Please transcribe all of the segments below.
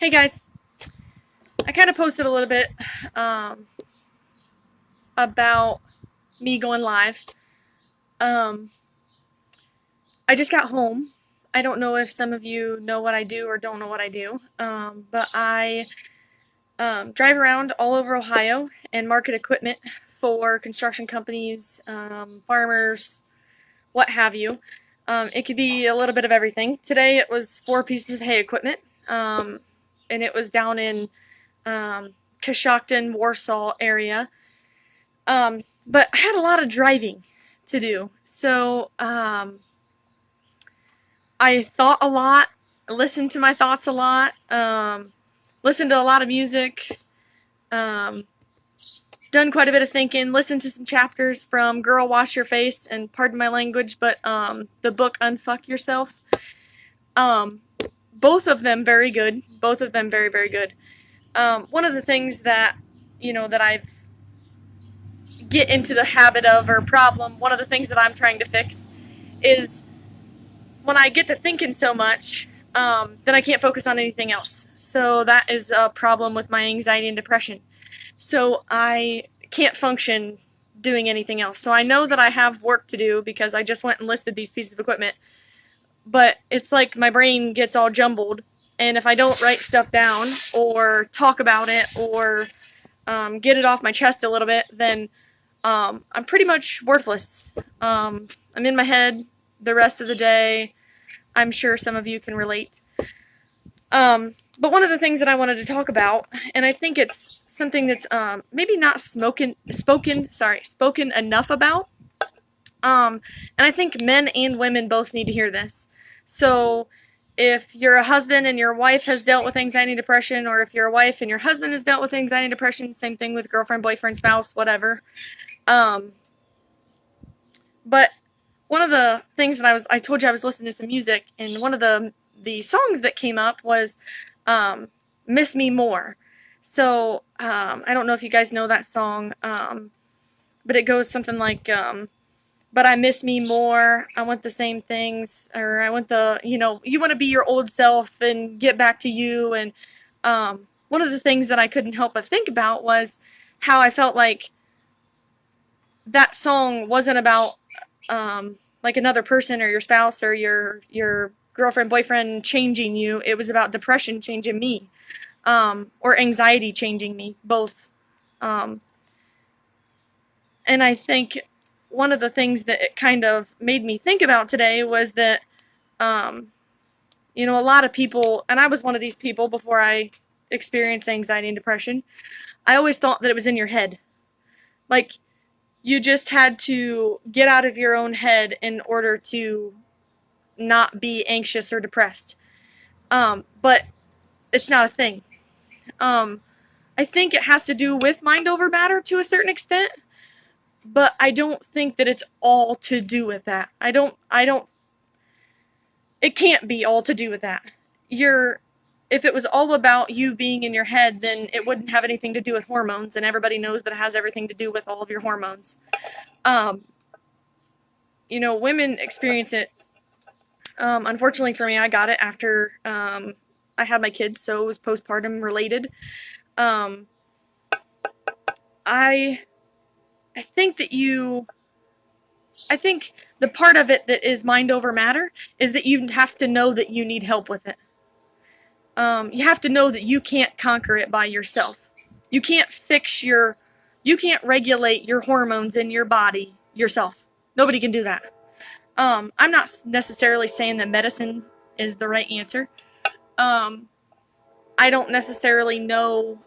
Hey guys, I kind of posted a little bit um, about me going live. Um, I just got home. I don't know if some of you know what I do or don't know what I do, but I drive around all over Ohio and market equipment for construction companies, farmers, what have you. It could be a little bit of everything. Today it was 4 pieces of hay equipment, and it was down in Coshocton, Warsaw area. But I had a lot of driving to do. So I thought a lot, listened to my thoughts a lot, listened to a lot of music, um, done quite a bit of thinking, listened to some chapters from Girl Wash Your Face and pardon my language, but the book Unfuck Yourself. Um, both of them very good. Both of them very, very good. One of the things that, that I've get into the habit of or problem, one of the things that I'm trying to fix is when I get to thinking so much, then I can't focus on anything else. So that is a problem with my anxiety and depression. So I can't function doing anything else. So I know that I have work to do because I just went and listed these pieces of equipment. But it's like my brain gets all jumbled. And if I don't write stuff down or talk about it or get it off my chest a little bit, then I'm pretty much worthless. I'm in my head the rest of the day. I'm sure some of you can relate. But one of the things that I wanted to talk about, and I think it's something that's maybe not spoken enough about, and I think men and women both need to hear this. So if you're a husband and your wife has dealt with anxiety and depression, or if you're a wife and your husband has dealt with anxiety and depression, same thing with girlfriend, boyfriend, spouse, whatever. But one of the things that I told you I was listening to some music, and one of the songs that came up was "Miss Me More." So I don't know if you guys know that song, but it goes something like, "But I miss me more. I want the same things, or I want you want to be your old self and get back to you." And one of the things that I couldn't help but think about was how I felt like that song wasn't about like another person or your spouse or your girlfriend, boyfriend changing you. It was about depression changing me, or anxiety changing me, both. Um, and I think one of the things that it kind of made me think about today was that, um, a lot of people, and I was one of these people before I experienced anxiety and depression. I always thought that it was in your head. Like, you just had to get out of your own head in order to not be anxious or depressed. But it's not a thing. Um, I think it has to do with mind over matter to a certain extent, but I don't think that it's all to do with that. It can't be all to do with that. If it was all about you being in your head, then it wouldn't have anything to do with hormones, and everybody knows that it has everything to do with all of your hormones. Um, Women experience it. Unfortunately for me, I got it after I had my kids, so it was postpartum related. Um, I I think that I think the part of it that is mind over matter is that you have to know that you need help with it. You have to know that you can't conquer it by yourself. You can't you can't regulate your hormones in your body yourself. Nobody can do that. I'm not necessarily saying that medicine is the right answer. Um, I don't necessarily know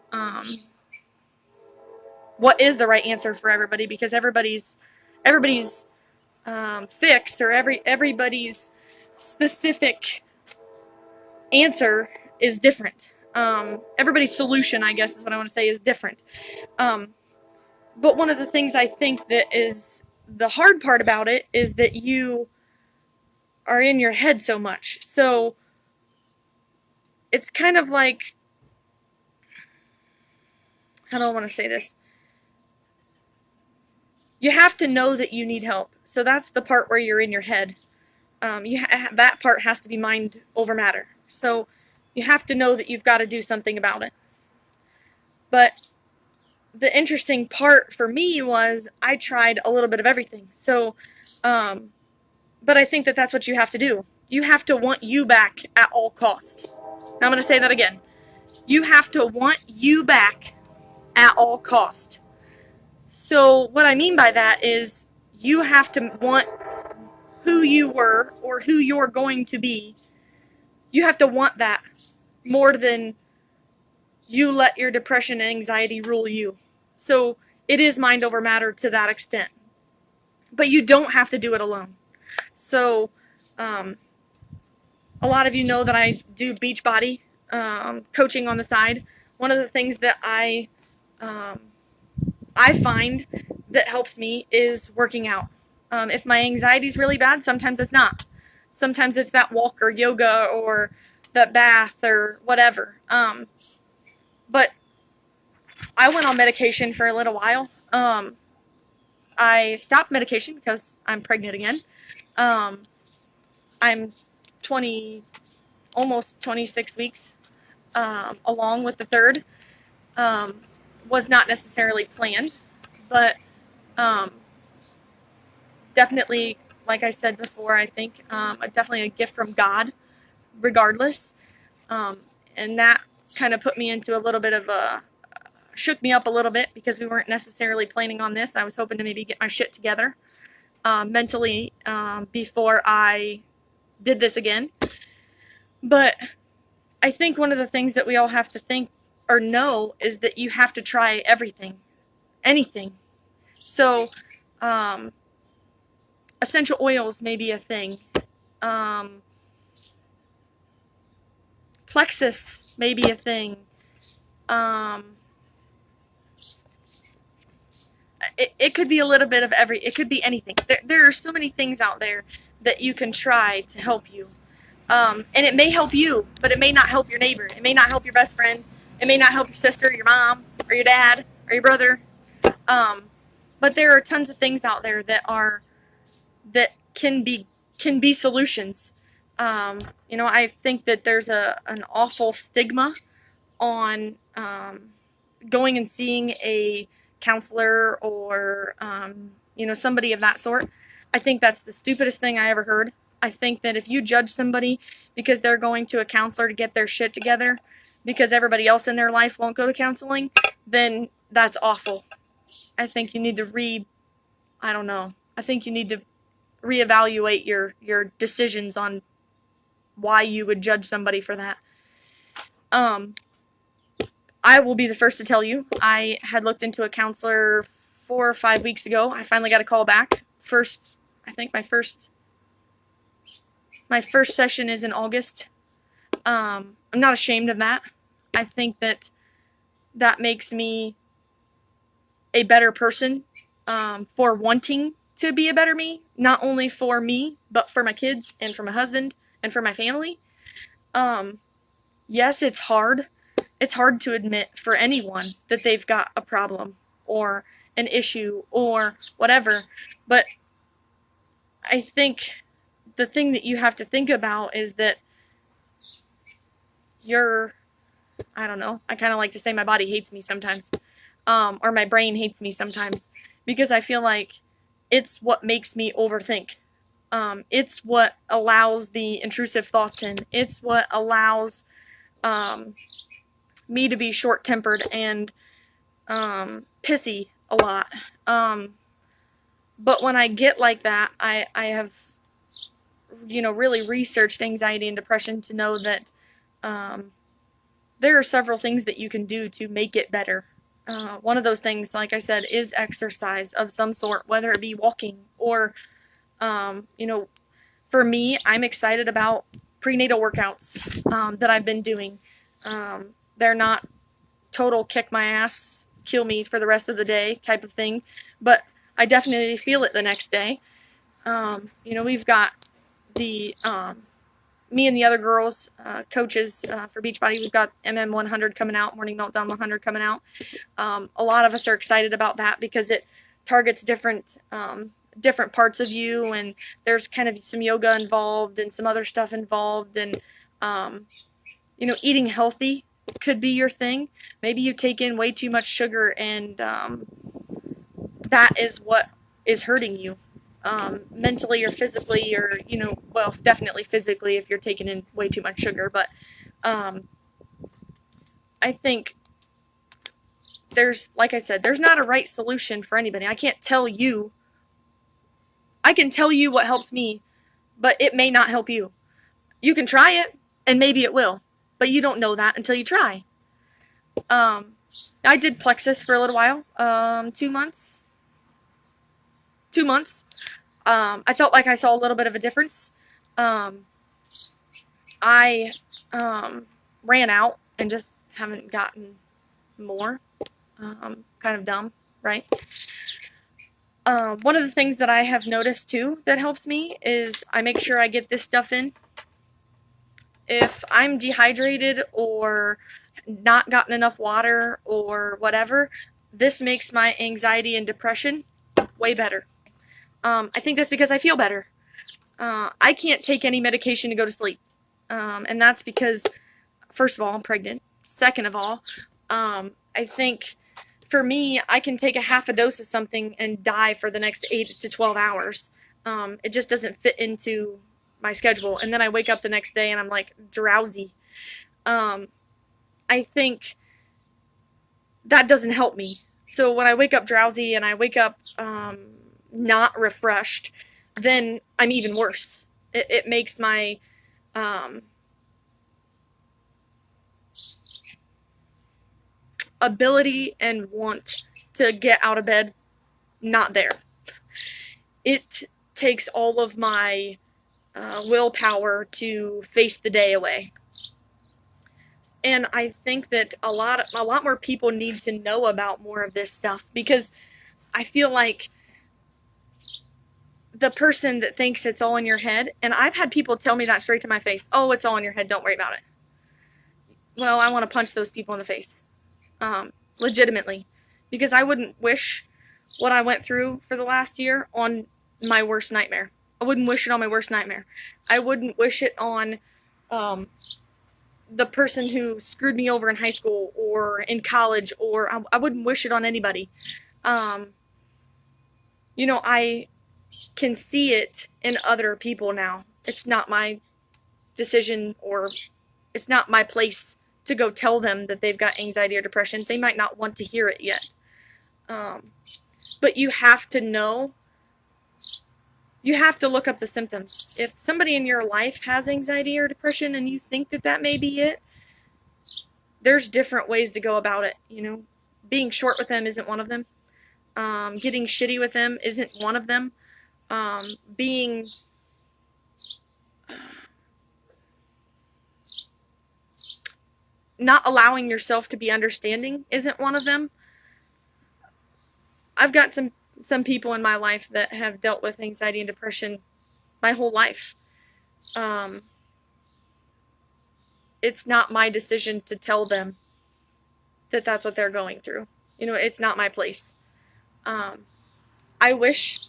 what is the right answer for everybody because everybody's fix or everybody's specific answer is different. Everybody's solution, I guess, is what I want to say, is different. Um, but one of the things I think that is the hard part about it is that you are in your head so much. So it's kind of like, how do I want to say this? You have to know that you need help. So that's the part where you're in your head. That part has to be mind over matter. So, You have to know that you've got to do something about it. But the interesting part for me was I tried a little bit of everything. So, but I think that that's what you have to do. You have to want you back at all cost. Now I'm going to say that again. You have to want you back at all cost. So what I mean by that is you have to want who you were or who you're going to be. You have to want that more than you let your depression and anxiety rule you. So it is mind over matter to that extent. But you don't have to do it alone. So a lot of you know that I do Beachbody coaching on the side. One of the things that I find that helps me is working out. If my anxiety is really bad, sometimes it's not. Sometimes it's that walk or yoga or that bath or whatever. But I went on medication for a little while. I stopped medication because I'm pregnant again. I'm almost 26 weeks along with the third. Was not necessarily planned, but definitely, like I said before, I think definitely a gift from God, regardless. And that kind of put me into a little bit of shook me up a little bit because we weren't necessarily planning on this. I was hoping to maybe get my shit together mentally before I did this again. But I think one of the things that we all have to think or know is that you have to try everything, anything. So, essential oils may be a thing. Plexus may be a thing. It could be a little bit of it could be anything. There are so many things out there that you can try to help you. And it may help you, but it may not help your neighbor. It may not help your best friend. It may not help your sister, your mom, or your dad, or your brother. But there are tons of things out there that can be solutions. I think that there's an awful stigma on going and seeing a counselor or somebody of that sort. I think that's the stupidest thing I ever heard. I think that if you judge somebody because they're going to a counselor to get their shit together because everybody else in their life won't go to counseling, then that's awful. I think you need to I think you need to reevaluate your decisions on why you would judge somebody for that. I will be the first to tell you, I had looked into a counselor 4 or 5 weeks ago. I finally got a call back. I think my first session is in August. I'm not ashamed of that. I think that makes me a better person for wanting to be a better me, not only for me, but for my kids and for my husband and for my family. Yes, it's hard. It's hard to admit for anyone that they've got a problem or an issue or whatever. But I think the thing that you have to think about is that I don't know, I kind of like to say my body hates me sometimes, or my brain hates me sometimes, because I feel like it's what makes me overthink. It's what allows the intrusive thoughts in. It's what allows me to be short-tempered and pissy a lot. But when I get like that, I have, really researched anxiety and depression to know that there are several things that you can do to make it better. One of those things, like I said, is exercise of some sort, whether it be walking or, for me, I'm excited about prenatal workouts that I've been doing. They're not total kick my ass, kill me for the rest of the day type of thing, but I definitely feel it the next day. We've got me and the other girls, coaches for Beachbody, we've got MM100 coming out, Morning Meltdown 100 coming out. A lot of us are excited about that because it targets different parts of you, and there's kind of some yoga involved and some other stuff involved, and Eating healthy could be your thing. Maybe you take in way too much sugar, and that is what is hurting you, mentally or physically, or well, definitely physically if you're taking in way too much sugar. But um, I think like I said, there's not a right solution for anybody. I can't tell you. I can tell you what helped me, but it may not help you. You can try it, and maybe it will, but you don't know that until you try. Um, I did Plexus for a little while, 2 months. 2 months. I felt like I saw a little bit of a difference. Um, I ran out and just haven't gotten more. Kind of dumb, right? One of the things that I have noticed too that helps me is I make sure I get this stuff in. If I'm dehydrated or not gotten enough water or whatever, this makes my anxiety and depression way better. I think that's because I feel better. I can't take any medication to go to sleep. And that's because, first of all, I'm pregnant. Second of all, I think for me, I can take a half a dose of something and die for the next 8 to 12 hours. It just doesn't fit into my schedule. And then I wake up the next day and I'm like drowsy. I think that doesn't help me. So when I wake up drowsy and I wake up not refreshed, then I'm even worse. It makes my ability and want to get out of bed not there. It takes all of my willpower to face the day away. And I think that a lot more people need to know about more of this stuff, because I feel like the person that thinks it's all in your head, and I've had people tell me that straight to my face, oh, it's all in your head, don't worry about it. Well, I want to punch those people in the face, legitimately, because I wouldn't wish what I went through for the last year on my worst nightmare. I wouldn't wish it on my worst nightmare. I wouldn't wish it on the person who screwed me over in high school or in college, or I wouldn't wish it on anybody. I can see it in other people now. It's not my decision, or it's not my place to go tell them that they've got anxiety or depression. They might not want to hear it yet. But you have to know. You have to look up the symptoms. If somebody in your life has anxiety or depression and you think that that may be it, there's different ways to go about it. Being short with them isn't one of them. Getting shitty with them isn't one of them. Being not allowing yourself to be understanding isn't one of them. I've got some people in my life that have dealt with anxiety and depression my whole life. It's not my decision to tell them that that's what they're going through. It's not my place. I wish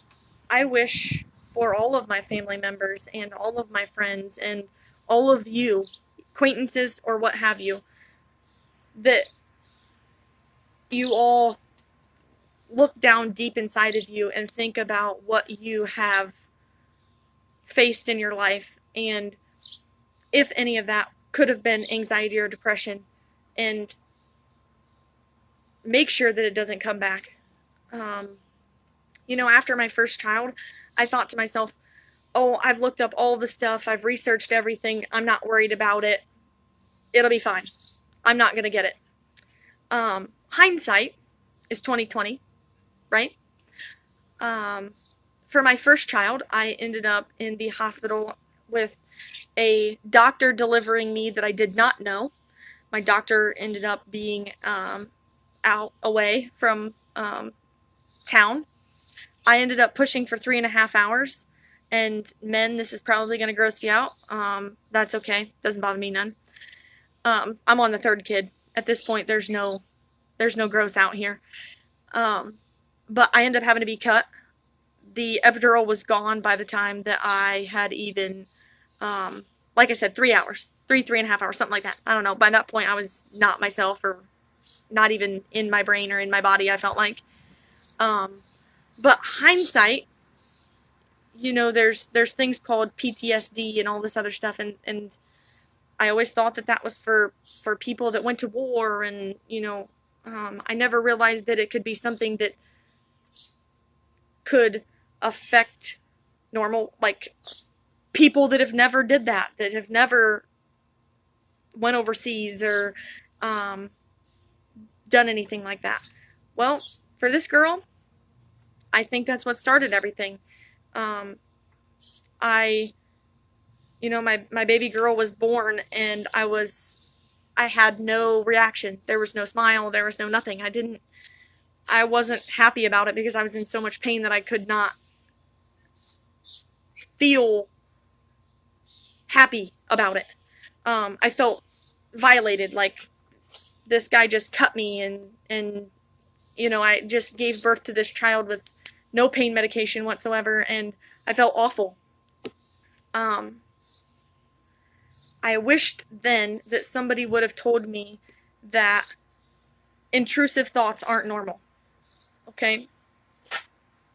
for all of my family members and all of my friends and all of you, acquaintances or what have you, that you all look down deep inside of you and think about what you have faced in your life, and if any of that could have been anxiety or depression, and make sure that it doesn't come back. After my first child, I thought to myself, oh, I've looked up all the stuff, I've researched everything, I'm not worried about it, it'll be fine, I'm not gonna get it. Hindsight is 20/20, right? For my first child, I ended up in the hospital with a doctor delivering me that I did not know. My doctor ended up being out away from town. I ended up pushing for 3.5 hours. And men, this is probably going to gross you out. That's okay. Doesn't bother me none. I'm on the third kid. At this point, there's no gross out here. But I ended up having to be cut. The epidural was gone by the time that I had even like I said, 3 hours, 3.5 hours, something like that. I don't know. By that point, I was not myself, or not even in my brain or in my body, I felt like. Um, but hindsight, there's things called PTSD and all this other stuff, and I always thought that was for people that went to war, and I never realized that it could be something that could affect normal, like, people that have never did that have never went overseas or um, done anything like that. Well, for this girl, I think that's what started everything. Um, I, my baby girl was born, and I had no reaction. There was no smile. There was no nothing. I wasn't happy about it because I was in so much pain that I could not feel happy about it. I felt violated, like this guy just cut me, and I just gave birth to this child with no pain medication whatsoever, and I felt awful. Um, I wished then that somebody would have told me that intrusive thoughts aren't normal. Okay?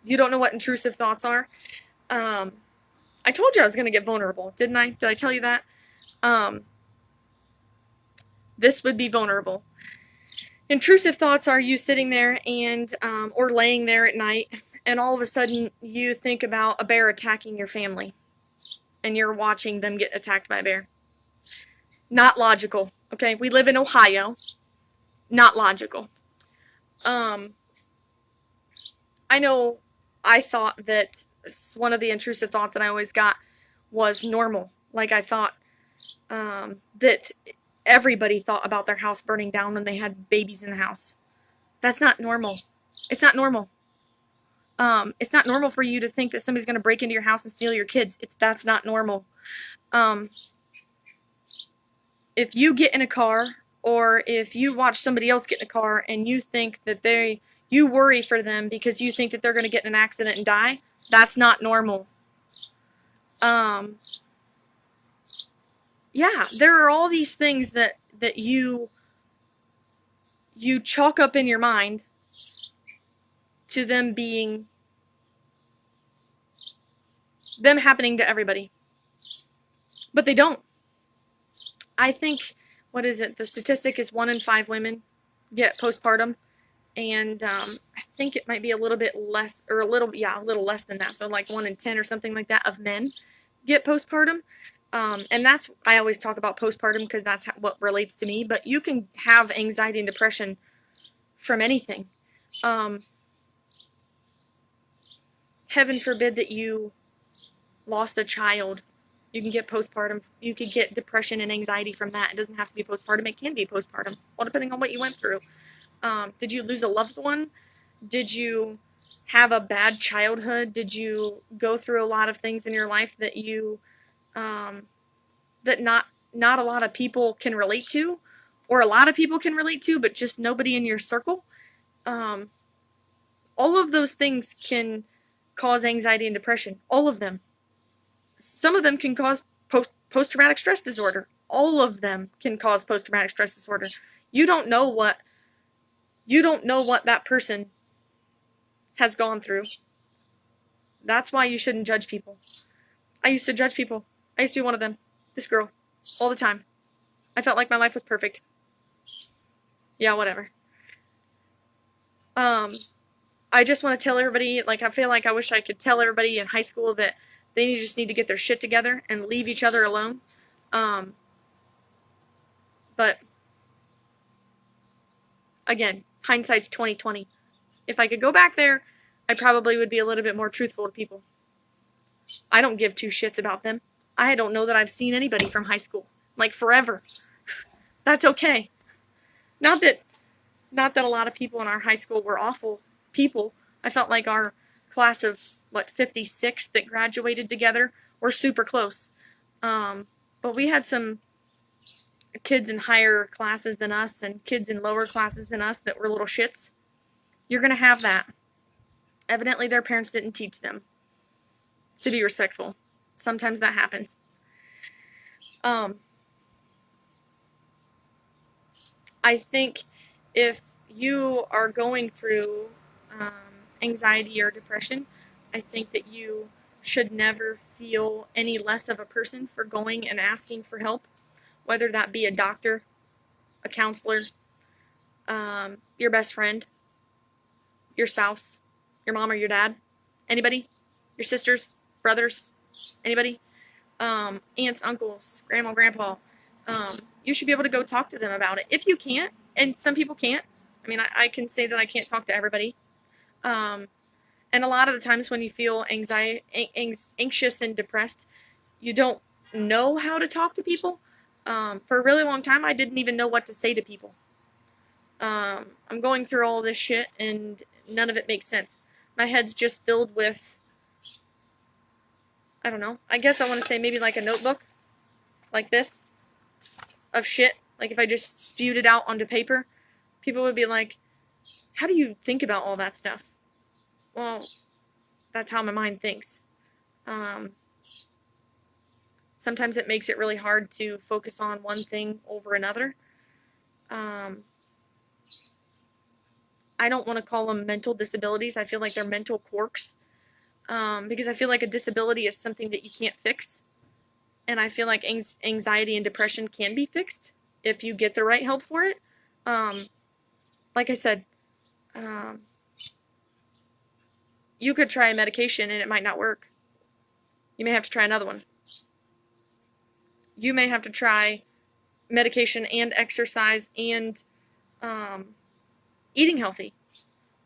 You don't know what intrusive thoughts are? I told you I was going to get vulnerable, didn't I? Did I tell you that? This would be vulnerable. Intrusive thoughts are you sitting there and or laying there at night, and all of a sudden you think about a bear attacking your family, and you're watching them get attacked by a bear. Not logical. Okay, we live in Ohio. Not logical. I know I thought that one of the intrusive thoughts that I always got was normal. Like, I thought that everybody thought about their house burning down when they had babies in the house. That's not normal. It's not normal. It's not normal for you to think that somebody's going to break into your house and steal your kids. That's not normal. If you get in a car, or if you watch somebody else get in a car and you think that you worry for them because you think that they're going to get in an accident and die, that's not normal. Yeah, there are all these things that you chalk up in your mind to them happening to everybody. But they don't. I think, what is it? The statistic is 1 in 5 women get postpartum, and I think it might be a little bit less, or a little less than that. So like 1 in 10 or something like that of men get postpartum. And I always talk about postpartum because that's what relates to me. But you can have anxiety and depression from anything. Heaven forbid that you lost a child. You can get postpartum. You could get depression and anxiety from that. It doesn't have to be postpartum. It can be postpartum, well, depending on what you went through. Did you lose a loved one? Did you have a bad childhood? Did you go through a lot of things in your life that that not a lot of people can relate to, or a lot of people can relate to, but just nobody in your circle? All of those things can cause anxiety and depression. All of them. Some of them can cause post-traumatic stress disorder. All of them can cause post-traumatic stress disorder. You don't know what that person has gone through. That's why you shouldn't judge people. I used to judge people. I used to be one of them. This girl. All the time. I felt like my life was perfect. Yeah, whatever. I just want to tell everybody, like, I feel like I wish I could tell everybody in high school that they just need to get their shit together and leave each other alone. But again, hindsight's 20/20. If I could go back there, I probably would be a little bit more truthful to people. I don't give two shits about them. I don't know that I've seen anybody from high school, like, forever. That's okay. Not that a lot of people in our high school were awful people. I felt like our class of 56 that graduated together were super close. But we had some kids in higher classes than us and kids in lower classes than us that were little shits. You're going to have that. Evidently their parents didn't teach them to be respectful. Sometimes that happens. I think if you are going through um, anxiety or depression, I think that you should never feel any less of a person for going and asking for help, whether that be a doctor, a counselor, your best friend, your spouse, your mom or your dad, anybody, your sisters, brothers, anybody, aunts, uncles, grandma, grandpa. You should be able to go talk to them about it. If you can't, and some people can't, I mean, I can say that I can't talk to everybody. Um, and a lot of the times when you feel anxious and depressed, you don't know how to talk to people. For a really long time, I didn't even know what to say to people. I'm going through all this shit and none of it makes sense. My head's just filled with, I don't know, I guess I want to say maybe like a notebook, like this, of shit. Like if I just spewed it out onto paper, people would be like, how do you think about all that stuff? Well, that's how my mind thinks. Um, Sometimes it makes it really hard to focus on one thing over another. Um, I don't want to call them mental disabilities. I feel like they're mental quirks, because I feel like a disability is something that you can't fix. And I feel like anxiety and depression can be fixed if you get the right help for it. Um, like I said, um, you could try a medication and it might not work. You may have to try another one. You may have to try medication and exercise and eating healthy.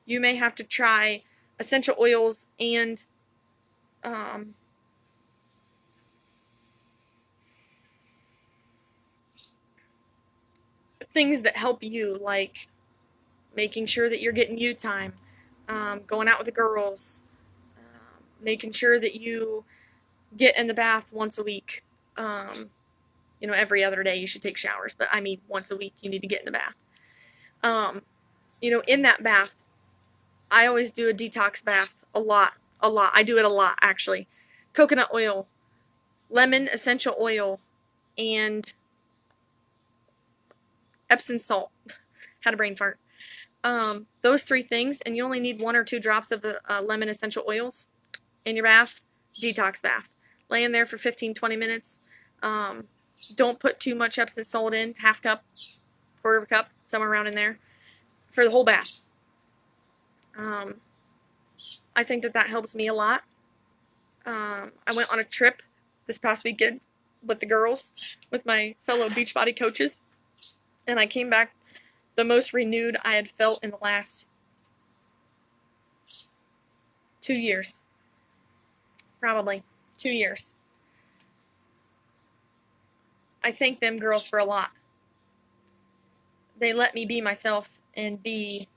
You may have to try essential oils and um, things that help you, like making sure that you're getting you time, going out with the girls, making sure that you get in the bath once a week. Every other day you should take showers, but I mean once a week you need to get in the bath. In that bath, I always do a detox bath a lot. I do it a lot, actually. Coconut oil, lemon essential oil, and Epsom salt. Had a brain fart. Those three things, and you only need 1 or 2 drops of lemon essential oils in your bath. Detox bath. Lay in there for 15-20 minutes. Don't put too much Epsom salt in. Half cup, quarter of a cup, somewhere around in there, for the whole bath. I think that helps me a lot. I went on a trip this past weekend with the girls, with my fellow Beachbody coaches, and I came back the most renewed I had felt in the last 2 years. Probably 2 years. I thank them girls for a lot. They let me be myself and be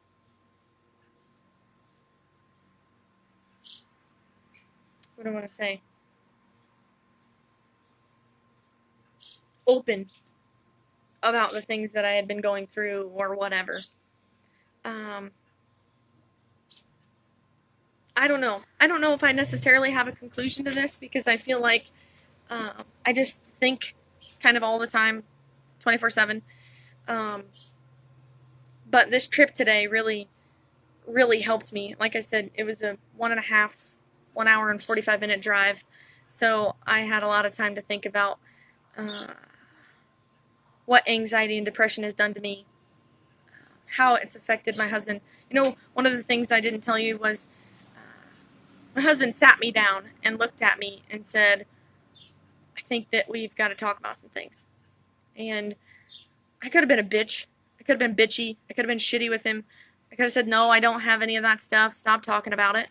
what do I want to say? Open about the things that I had been going through or whatever. I don't know. I don't know if I necessarily have a conclusion to this, because I feel like I just think kind of all the time, 24/7. But this trip today really, really helped me. Like I said, it was a 1 hour and 45-minute drive. So I had a lot of time to think about what anxiety and depression has done to me, how it's affected my husband. One of the things I didn't tell you was my husband sat me down and looked at me and said, I think that we've got to talk about some things. And I could have been a bitch. I could have been bitchy. I could have been shitty with him. I could have said, no, I don't have any of that stuff. Stop talking about it.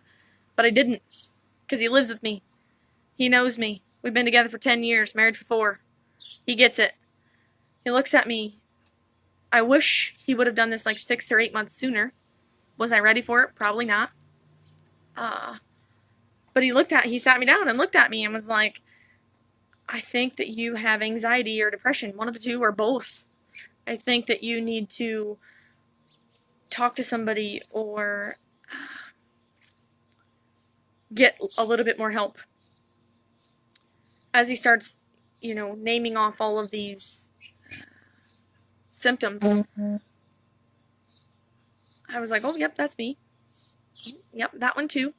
But I didn't, because he lives with me. He knows me. We've been together for 10 years, married for 4. He gets it. He looks at me. I wish he would have done this like 6 or 8 months sooner. Was I ready for it? Probably not. But he sat me down and looked at me and was like, I think that you have anxiety or depression, one of the two or both. I think that you need to talk to somebody or get a little bit more help. As he starts naming off all of these symptoms, I was like, oh, yep, that's me. Yep, that one too.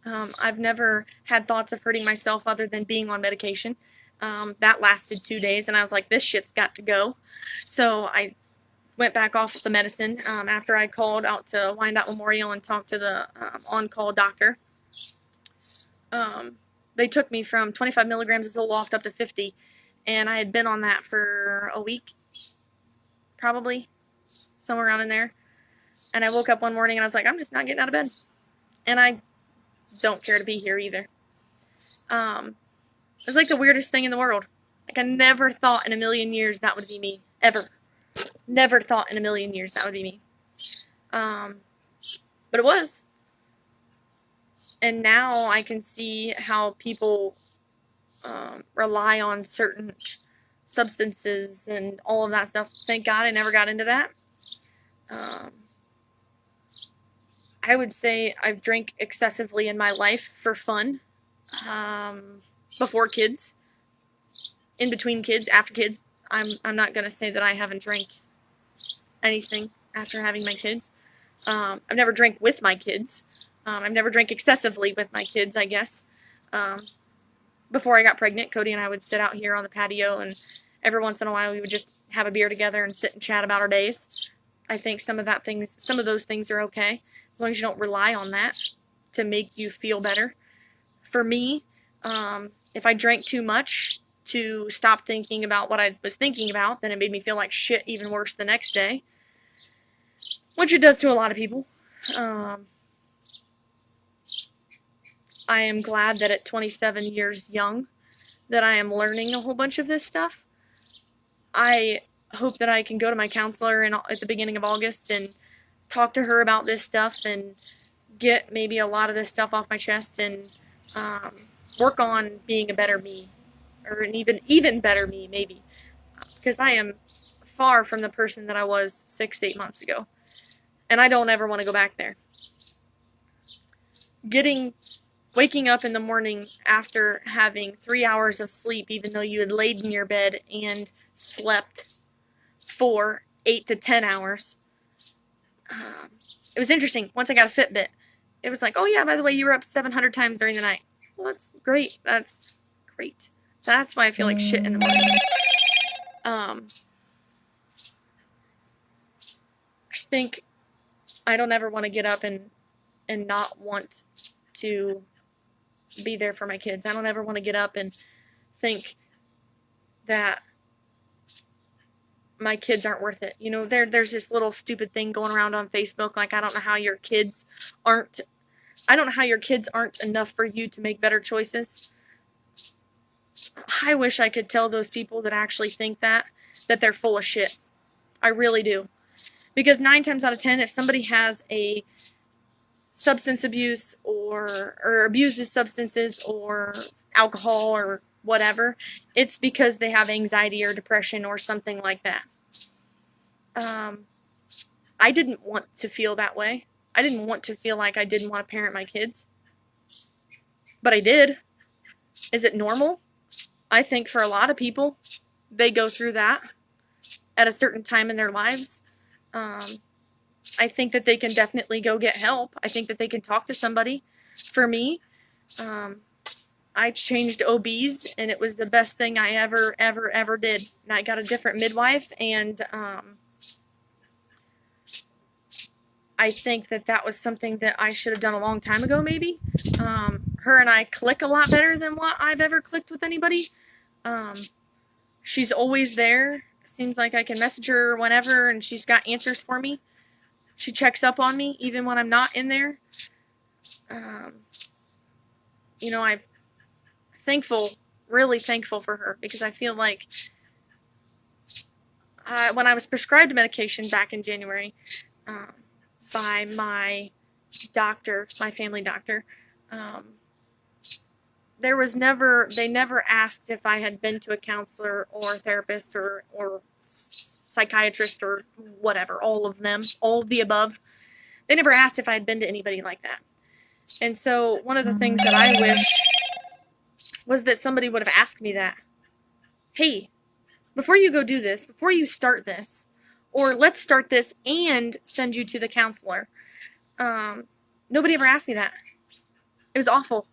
I've never had thoughts of hurting myself other than being on medication. That lasted 2 days, and I was like, this shit's got to go. So I went back off the medicine after I called out to Wyandotte Memorial and talked to the on-call doctor. They took me from 25 milligrams of Zoloft up to 50, and I had been on that for a week, probably, somewhere around in there. And I woke up one morning and I was like, I'm just not getting out of bed. And I don't care to be here either. It was like the weirdest thing in the world. Like, I never thought in a million years that would be me, ever. Never thought in a million years that would be me. But it was. And now I can see how people rely on certain substances and all of that stuff. Thank God I never got into that. I would say I've drank excessively in my life for fun. Before kids, in between kids, after kids. I'm not gonna say that I haven't drank anything after having my kids. I've never drank with my kids. I've never drank excessively with my kids, I guess. Before I got pregnant, Cody and I would sit out here on the patio, and every once in a while we would just have a beer together and sit and chat about our days. I think some of those things are okay, as long as you don't rely on that to make you feel better. For me, if I drank too much to stop thinking about what I was thinking about, then it made me feel like shit even worse the next day, which it does to a lot of people. I am glad that at 27 years young that I am learning a whole bunch of this stuff. I hope that I can go to my counselor at the beginning of August and talk to her about this stuff and get maybe a lot of this stuff off my chest and work on being a better me, or an even better me, maybe, because I am far from the person that I was 6-8 months ago, and I don't ever want to go back there. Waking up in the morning after having 3 hours of sleep, even though you had laid in your bed and slept for 8 to 10 hours. It was interesting. Once I got a Fitbit, it was like, oh yeah, by the way, you were up 700 times during the night. Well, that's great. That's great. That's why I feel like shit in the morning. I think I don't ever want to get up and not want to be there for my kids. I don't ever want to get up and think that my kids aren't worth it. There's this little stupid thing going around on Facebook, like, I don't know how your kids aren't enough for you to make better choices. I wish I could tell those people that actually think that they're full of shit. I really do. Because 9 times out of 10, if somebody has a substance abuse or abuses substances or alcohol or whatever, it's because they have anxiety or depression or something like that. I didn't want to feel that way. I didn't want to feel like I didn't want to parent my kids. But I did. Is it normal? I think for a lot of people, they go through that at a certain time in their lives. I think that they can definitely go get help. I think that they can talk to somebody. For me, I changed OBs, and it was the best thing I ever did. And I got a different midwife, and I think that was something that I should have done a long time ago, maybe. Her and I click a lot better than what I've ever clicked with anybody. She's always there. Seems like I can message her whenever, and she's got answers for me. She checks up on me, even when I'm not in there. I'm really thankful for her, because I feel like when I was prescribed medication back in January by my doctor, my family doctor, they never asked if I had been to a counselor or a therapist or psychiatrist or whatever, all of the above. They never asked if I had been to anybody like that. And so one of the things that I wish was that somebody would have asked me that. hey, before you go do this, before you start this, or let's start this and send you to the counselor. Nobody ever asked me that. It was awful.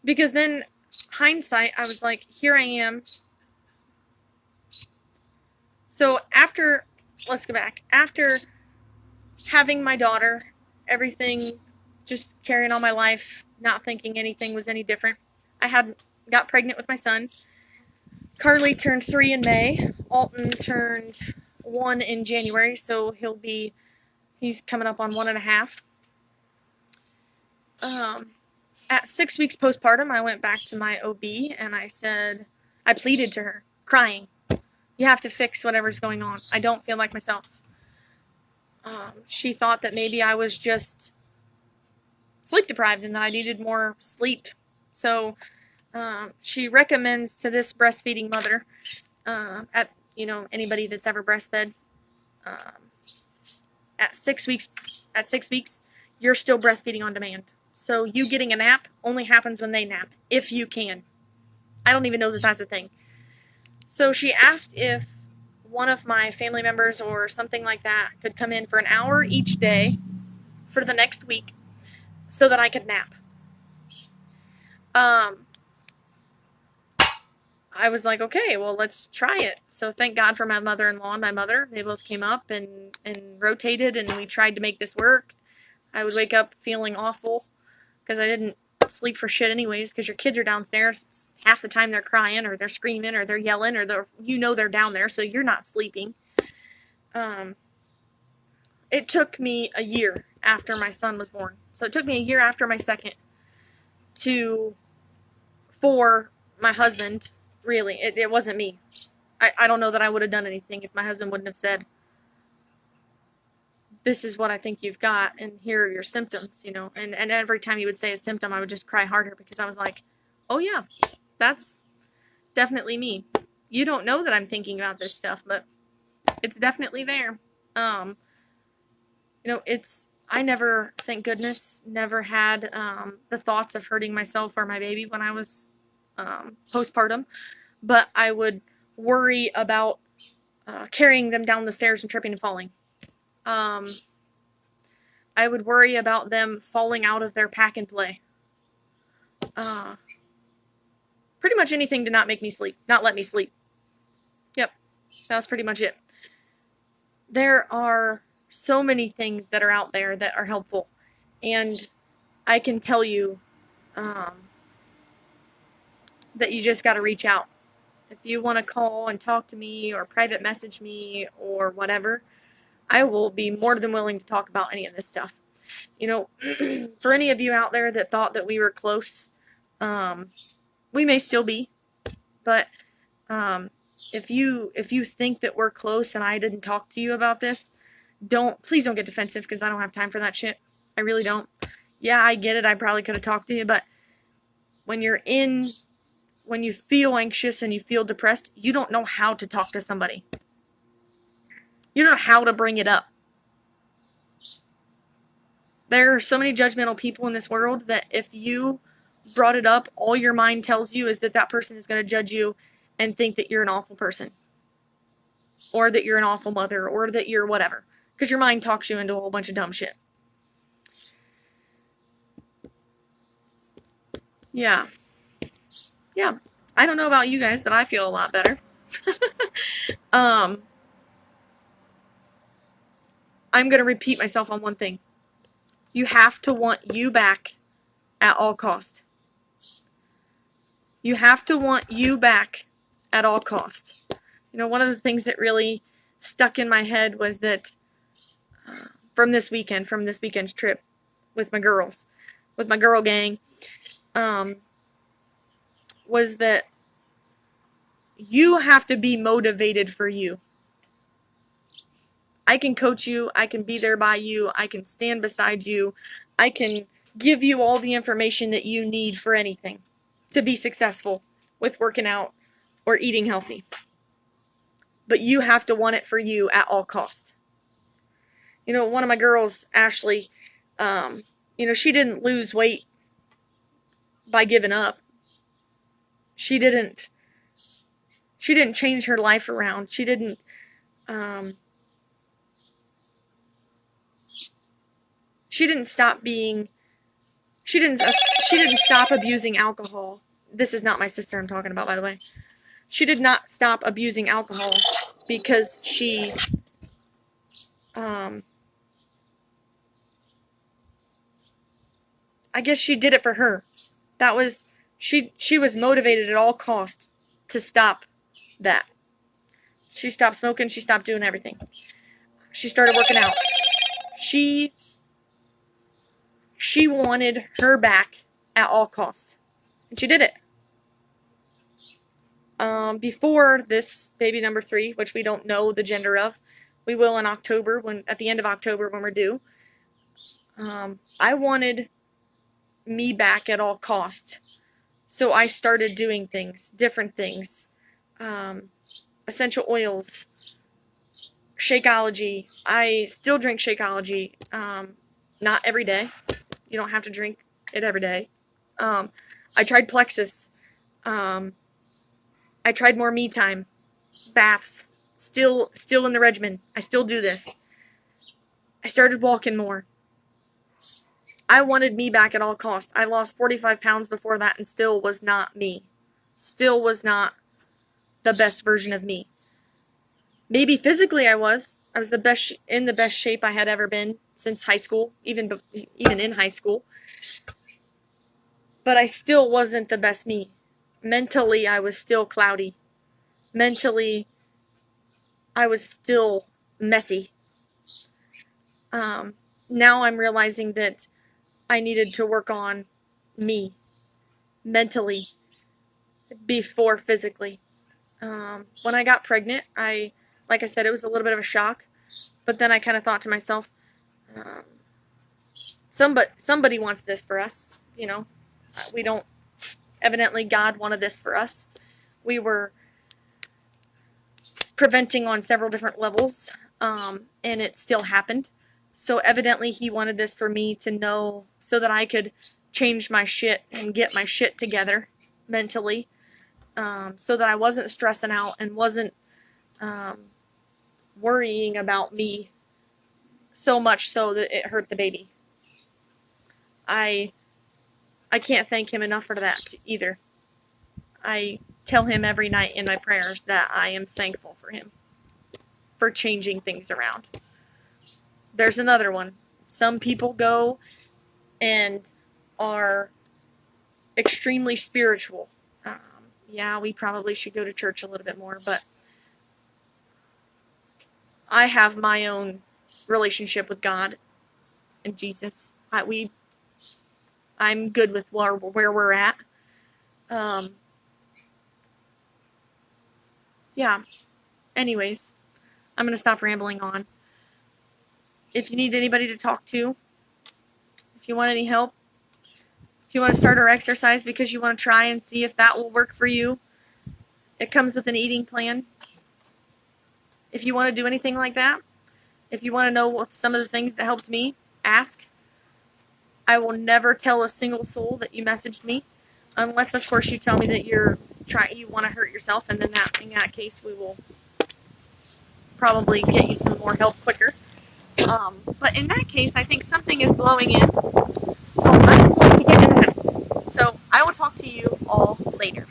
Because then, hindsight, I was like, here I am. So let's go back. After having my daughter, everything, just carrying on my life, not thinking anything was any different. I got pregnant with my son. Carly turned 3 in May. Alton turned 1 in January, so he's coming up on 1.5. At 6 weeks postpartum, I went back to my OB and I pleaded to her, crying, you have to fix whatever's going on. I don't feel like myself. She thought that maybe I was just sleep deprived and that I needed more sleep. So she recommends to this breastfeeding mother, anybody that's ever breastfed, at 6 weeks, you're still breastfeeding on demand. So you getting a nap only happens when they nap, if you can. I don't even know that that's a thing. So she asked if one of my family members or something like that could come in for an hour each day for the next week so that I could nap. I was like, okay, well, let's try it. So thank God for my mother-in-law and my mother. They both came up and rotated, and we tried to make this work. I would wake up feeling awful because I didn't sleep for shit anyways, because your kids are downstairs. Half the time they're crying or they're screaming or they're yelling or they're down there, so you're not sleeping. It took me a year after my son was born. So it took me a year after my second for my husband, really, it wasn't me. I don't know that I would have done anything if my husband wouldn't have said, this is what I think you've got, and here are your symptoms, and every time he would say a symptom, I would just cry harder, because I was like, oh yeah, that's definitely me. You don't know that I'm thinking about this stuff, but it's definitely there. I never, thank goodness, never had the thoughts of hurting myself or my baby when I was postpartum, but I would worry about carrying them down the stairs and tripping and falling. I would worry about them falling out of their pack and play. Pretty much anything to not make me sleep, not let me sleep. Yep, that was pretty much it. There are so many things that are out there that are helpful, and I can tell you that you just got to reach out. If you want to call and talk to me or private message me or whatever, I will be more than willing to talk about any of this stuff. For any of you out there that thought that we were close, we may still be, but if you think that we're close and I didn't talk to you about this, please don't get defensive, because I don't have time for that shit. I really don't. Yeah, I get it. I probably could have talked to you, but when you feel anxious and you feel depressed, you don't know how to talk to somebody. You don't know how to bring it up. There are so many judgmental people in this world that if you brought it up, all your mind tells you is that that person is going to judge you and think that you're an awful person, or that you're an awful mother, or that you're whatever, because your mind talks you into a whole bunch of dumb shit. Yeah. I don't know about you guys, but I feel a lot better. I'm going to repeat myself on one thing. You have to want you back at all cost. You have to want you back at all cost. One of the things that really stuck in my head was that from this weekend's trip with my girls, with my girl gang, was that you have to be motivated for you. I can coach you. I can be there by you. I can stand beside you. I can give you all the information that you need for anything to be successful with working out or eating healthy. But you have to want it for you at all costs. One of my girls, Ashley, she didn't lose weight by giving up. She didn't She didn't change her life around. She didn't stop being. She didn't stop abusing alcohol. This is not my sister I'm talking about, by the way. She did not stop abusing alcohol because she I guess she did it for her. That was she was motivated at all costs to stop that. She stopped smoking, she stopped doing everything. She started working out. She wanted her back at all costs. And she did it. Before this baby number 3, which we don't know the gender of, we will in October, at the end of October when we're due. I wanted me back at all cost. So I started doing things, different things. Essential oils, Shakeology. I still drink Shakeology. Not every day. You don't have to drink it every day. I tried Plexus. I tried more me time. Baths. Still in the regimen. I still do this. I started walking more. I wanted me back at all costs. I lost 45 pounds before that and still was not me. Still was not the best version of me. Maybe physically I was. I was in the best shape I had ever been since high school, even in high school. But I still wasn't the best me. Mentally, I was still cloudy. Mentally, I was still messy. Now I'm realizing that I needed to work on me mentally before physically. When I got pregnant, like I said, it was a little bit of a shock, but then I kind of thought to myself, somebody wants this for us, you know. We don't. Evidently, God wanted this for us. We were preventing on several different levels, and it still happened. So evidently he wanted this for me to know so that I could change my shit and get my shit together mentally, so that I wasn't stressing out and wasn't worrying about me so much so that it hurt the baby. I can't thank him enough for that either. I tell him every night in my prayers that I am thankful for him for changing things around. There's another one. Some people go and are extremely spiritual. Yeah, we probably should go to church a little bit more, but I have my own relationship with God and Jesus. I'm good with where we're at. Yeah. Anyways, I'm going to stop rambling on. If you need anybody to talk to, if you want any help, if you want to start our exercise because you want to try and see if that will work for you, it comes with an eating plan. If you want to do anything like that, if you want to know what some of the things that helped me, ask. I will never tell a single soul that you messaged me, unless of course you tell me that you want to hurt yourself, and then in that case we will probably get you some more help quicker. But in that case, I think something is blowing in, so I'm going to get in the house. So I will talk to you all later.